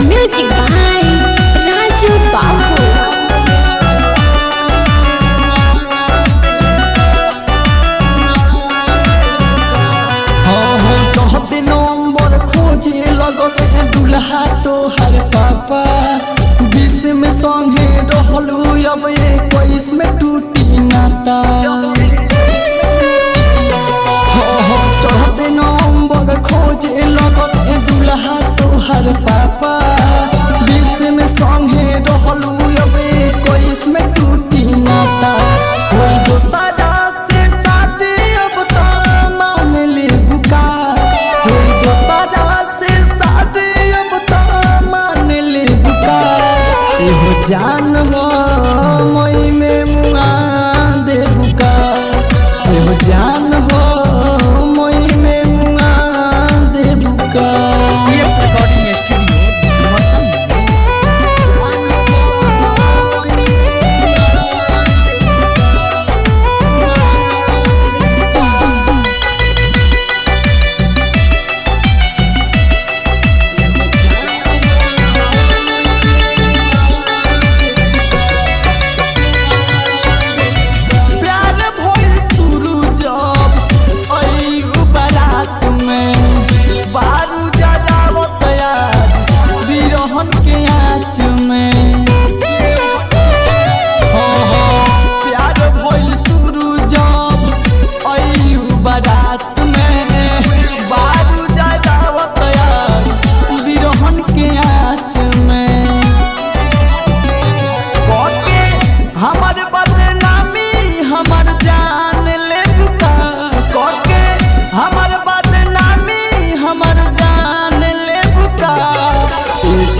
Music by Raju बाबू। Number खोजे लगल दुल्हा तोहर पापा 20 में संगे रहलू अब 21 में टूटी नाता। चढ़ते नंबर खोजे लगल दुल्हा तोहर पापा 20 में संगे रहलू अब 21 में टूटी नाता। दोस्तारा से शादी अब तो मान ले बुका, जान हो मई में मुआ दे बुका, जान हो मई में मुआ दे बुका। रिकॉर्डिंग स्टूडियो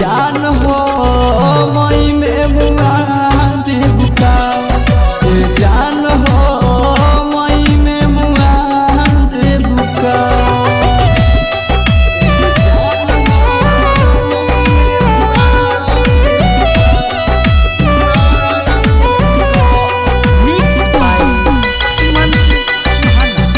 जान हो मई में मुआ दे बुका, जान हो मई में मुआ दे बुका। मिक्स बाय सुमन सुहाना।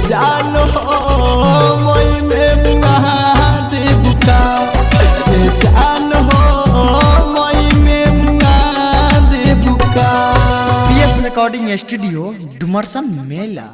जान हो मई में मुआ दे बुका, जान हो मई में मुआ दे बुका। रिकॉर्डिंग स्टूडियो डुमरसन मेला।